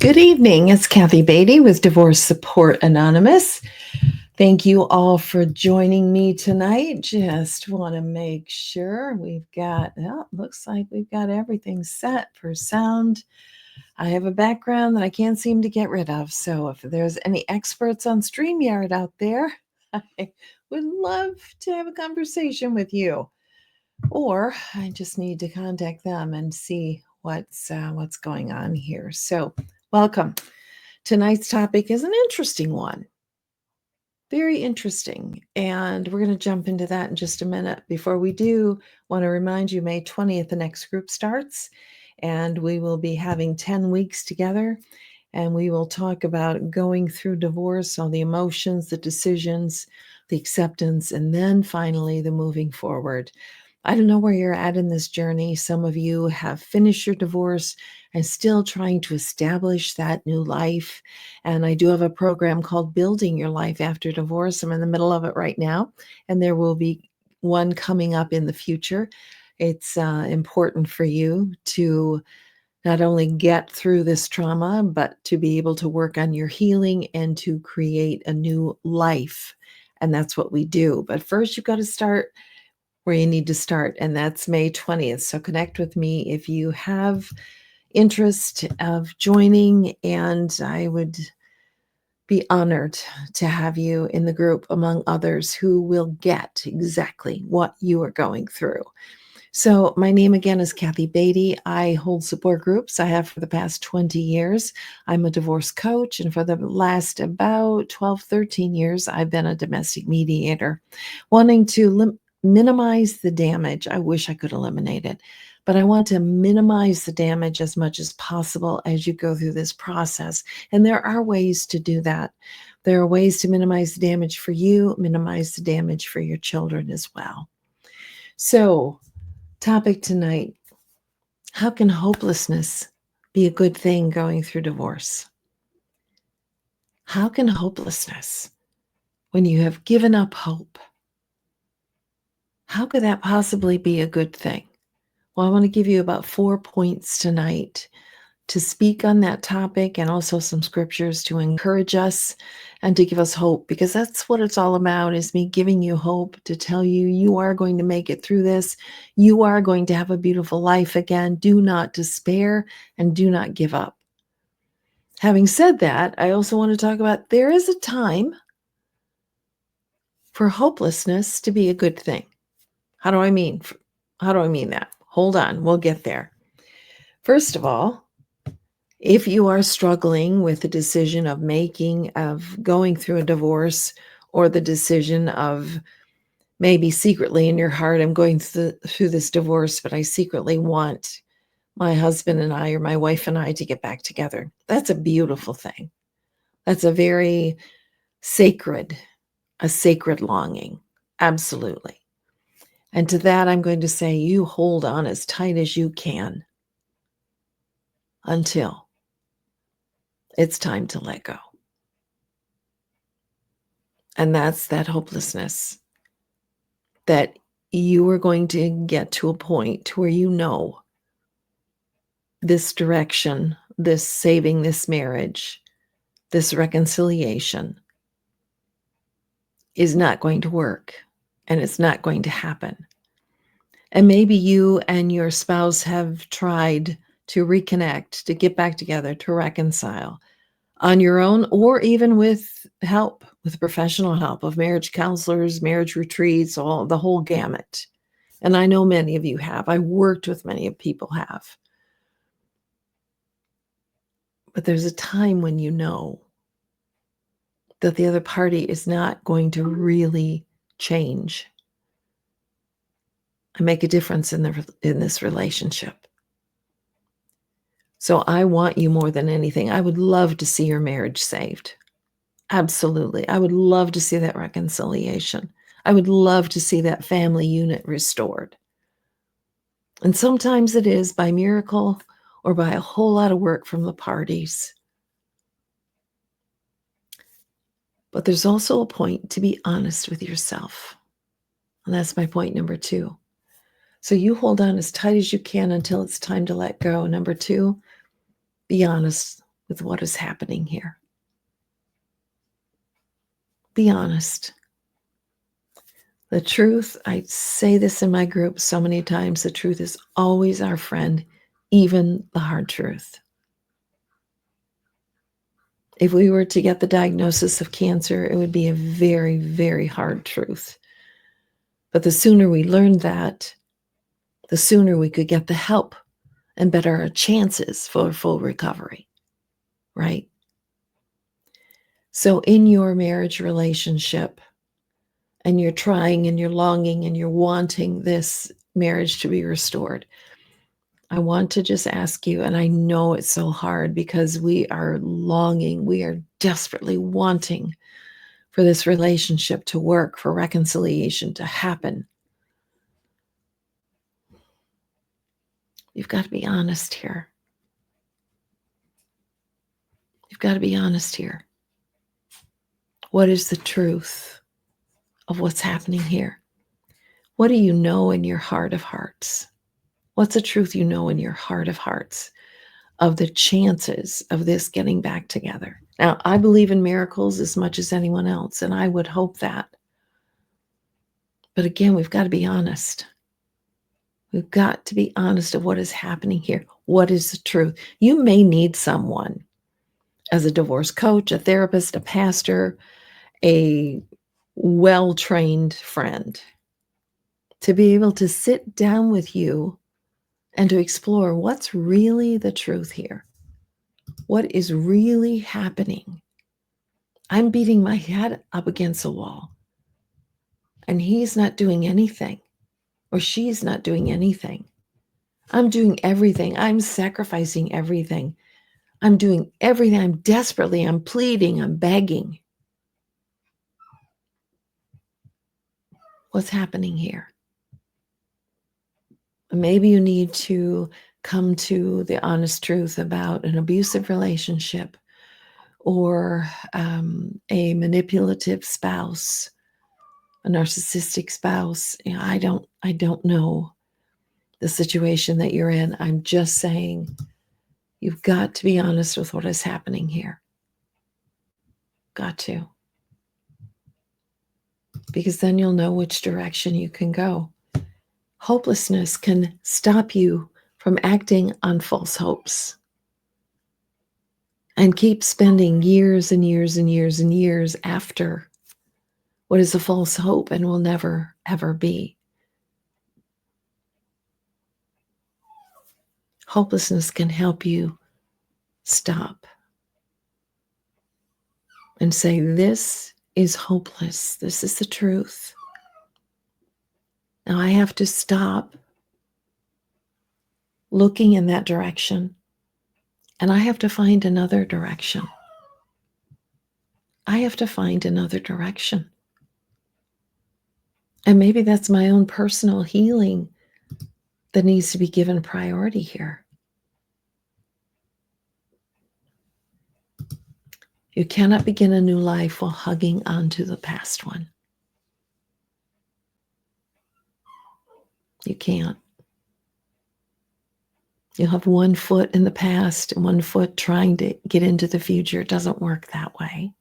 Good evening. It's Kathy Beatty with Divorce Support Anonymous. Thank you all for joining me tonight. Just want to make sure looks like we've got everything set for sound. I have a background that I can't seem to get rid of. So if there's any experts on StreamYard out there, I would love to have a conversation with you. Or I just need to contact them and see what's going on here. So welcome. Tonight's topic is an interesting one. Very interesting. And we're going to jump into that in just a minute. Before we do, want to remind you May 20th, the next group starts, and we will be having 10 weeks together. And we will talk about going through divorce, all the emotions, the decisions, the acceptance, and then finally the moving forward. I don't know where you're at in this journey. Some of you have finished your divorce and still trying to establish that new life. And I do have a program called Building Your Life After Divorce. I'm in the middle of it right now, and there will be one coming up in the future. It's important for you to not only get through this trauma, but to be able to work on your healing and to create a new life. And that's what we do. But first, you've got to start where you need to start, and that's May 20th. So connect with me if you have interest of joining, and I would be honored to have you in the group among others who will get exactly what you are going through. So my name again is Kathy Beatty. I hold support groups. I have for the past 20 years. I'm a divorce coach, and for the last about 12, 13 years, I've been a domestic mediator, wanting to minimize the damage. I wish I could eliminate it, but I want to minimize the damage as much as possible as you go through this process. And there are ways to do that. There are ways to minimize the damage for you, minimize the damage for your children as well. So, topic tonight: how can hopelessness be a good thing going through divorce? How can hopelessness, when you have given up hope, how could that possibly be a good thing? Well, I want to give you about 4 points tonight to speak on that topic, and also some scriptures to encourage us and to give us hope, because that's what it's all about, is me giving you hope, to tell you you are going to make it through this. You are going to have a beautiful life again. Do not despair and do not give up. Having said that, I also want to talk about there is a time for hopelessness to be a good thing. How do I mean that? Hold on, we'll get there. First of all, if you are struggling with the decision of going through a divorce, or the decision of maybe secretly in your heart, I'm going through this divorce, but I secretly want my husband and I, or my wife and I, to get back together. That's a beautiful thing. That's a very sacred longing. Absolutely. And to that, I'm going to say, you hold on as tight as you can until it's time to let go. And that's that hopelessness, that you are going to get to a point where you know this direction, this saving this marriage, this reconciliation is not going to work, and it's not going to happen. And maybe you and your spouse have tried to reconnect, to get back together, to reconcile on your own, or even with help, with professional help of marriage counselors, marriage retreats, the whole gamut. And I know many of you have. I worked with many of people have. But there's a time when you know that the other party is not going to really change and make a difference in this relationship. So I want you more than anything. I would love to see your marriage saved. Absolutely. I would love to see that reconciliation. I would love to see that family unit restored. And sometimes it is by miracle or by a whole lot of work from the parties. But there's also a point to be honest with yourself. And that's my point number 2. So you hold on as tight as you can until it's time to let go. Number 2, be honest with what is happening here. Be honest. The truth, I say this in my group so many times, the truth is always our friend, even the hard truth. If we were to get the diagnosis of cancer, it would be a very, very hard truth. But the sooner we learned that, the sooner we could get the help and better our chances for full recovery, right? So in your marriage relationship, and you're trying and you're longing and you're wanting this marriage to be restored, I want to just ask you, and I know it's so hard because we are longing, we are desperately wanting for this relationship to work, for reconciliation to happen. You've got to be honest here. You've got to be honest here. What is the truth of what's happening here? What do you know in your heart of hearts? What's the truth you know in your heart of hearts of the chances of this getting back together? Now, I believe in miracles as much as anyone else, and I would hope that. But again, we've got to be honest. We've got to be honest of what is happening here. What is the truth? You may need someone as a divorce coach, a therapist, a pastor, a well-trained friend to be able to sit down with you and to explore what's really the truth here. What is really happening? I'm beating my head up against a wall, and he's not doing anything, or she's not doing anything. I'm doing everything. I'm sacrificing everything. I'm doing everything. I'm pleading, I'm begging. What's happening here? Maybe you need to come to the honest truth about an abusive relationship or a manipulative spouse, a narcissistic spouse. You know, I don't know the situation that you're in. I'm just saying you've got to be honest with what is happening here. Got to. Because then you'll know which direction you can go. Hopelessness can stop you from acting on false hopes and keep spending years and years and years and years after what is a false hope and will never, ever be. Hopelessness can help you stop and say, this is hopeless. This is the truth. Now I have to stop looking in that direction, and I have to find another direction. I have to find another direction. And maybe that's my own personal healing that needs to be given priority here. You cannot begin a new life while hugging onto the past one. You can't. You'll have one foot in the past and one foot trying to get into the future. It doesn't work that way.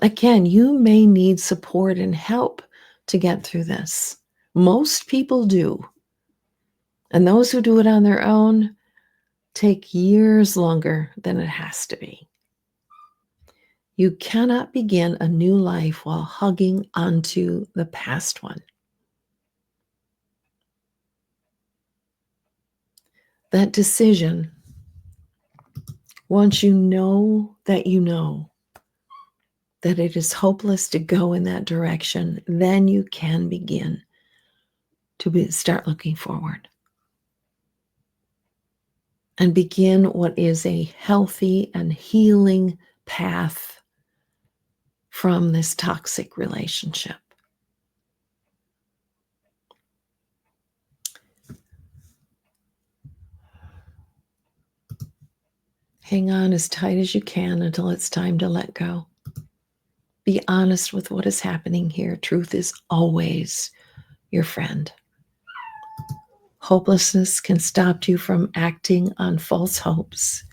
Again, you may need support and help to get through this. Most people do. And those who do it on their own take years longer than it has to be. You cannot begin a new life while hugging onto the past one. That decision, once you know that it is hopeless to go in that direction, then you can begin to start looking forward and begin what is a healthy and healing path from this toxic relationship. Hang on as tight as you can until it's time to let go. Be honest with what is happening here. Truth is always your friend. Hopelessness can stop you from acting on false hopes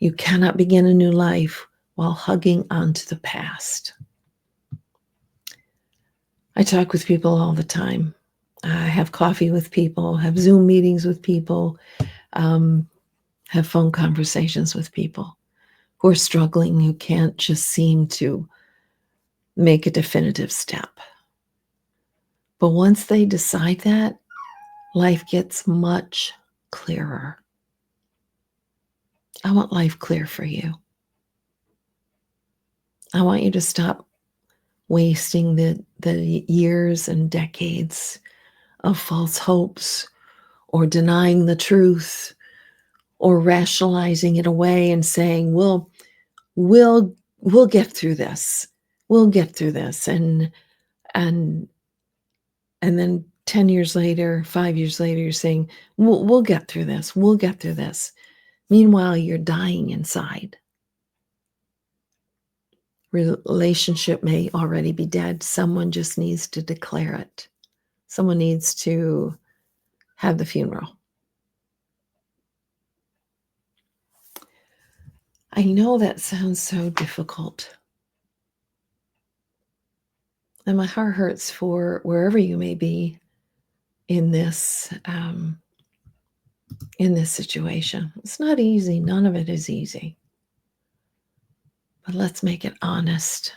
You cannot begin a new life while hugging onto the past. I talk with people all the time. I have coffee with people, have Zoom meetings with people, have phone conversations with people who are struggling, who can't just seem to make a definitive step. But once they decide that, life gets much clearer. I want life clear for you. I want you to stop wasting the years and decades of false hopes or denying the truth or rationalizing it away and saying, we'll get through this. We'll get through this. And then 10 years later, 5 years later, you're saying, we'll get through this. We'll get through this. Meanwhile, you're dying inside. Relationship may already be dead. Someone just needs to declare it. Someone needs to have the funeral. I know that sounds so difficult. And my heart hurts for wherever you may be in this situation. It's not easy. None of it is easy. But let's make it honest.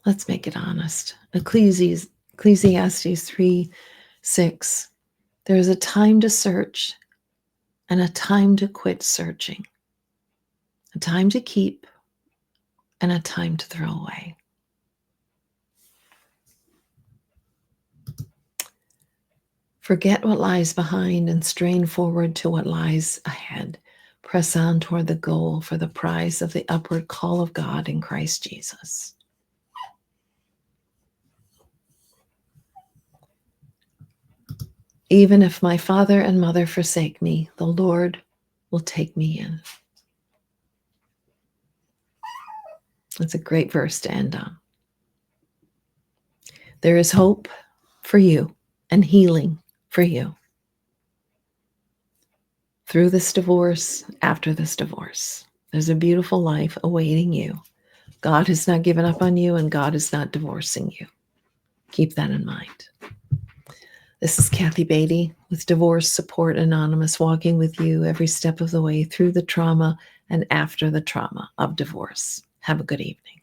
Let's make it honest. Ecclesiastes 3:6. There is a time to search and a time to quit searching, a time to keep and a time to throw away. Forget what lies behind and strain forward to what lies ahead. Press on toward the goal for the prize of the upward call of God in Christ Jesus. Even if my father and mother forsake me, the Lord will take me in. That's a great verse to end on. There is hope for you and healing for you through this divorce, after this divorce. There's a beautiful life awaiting you. God has not given up on you, and God is not divorcing you. Keep that in mind. This is Kathy Beatty with Divorce Support Anonymous, walking with you every step of the way through the trauma and after the trauma of divorce. Have a good evening.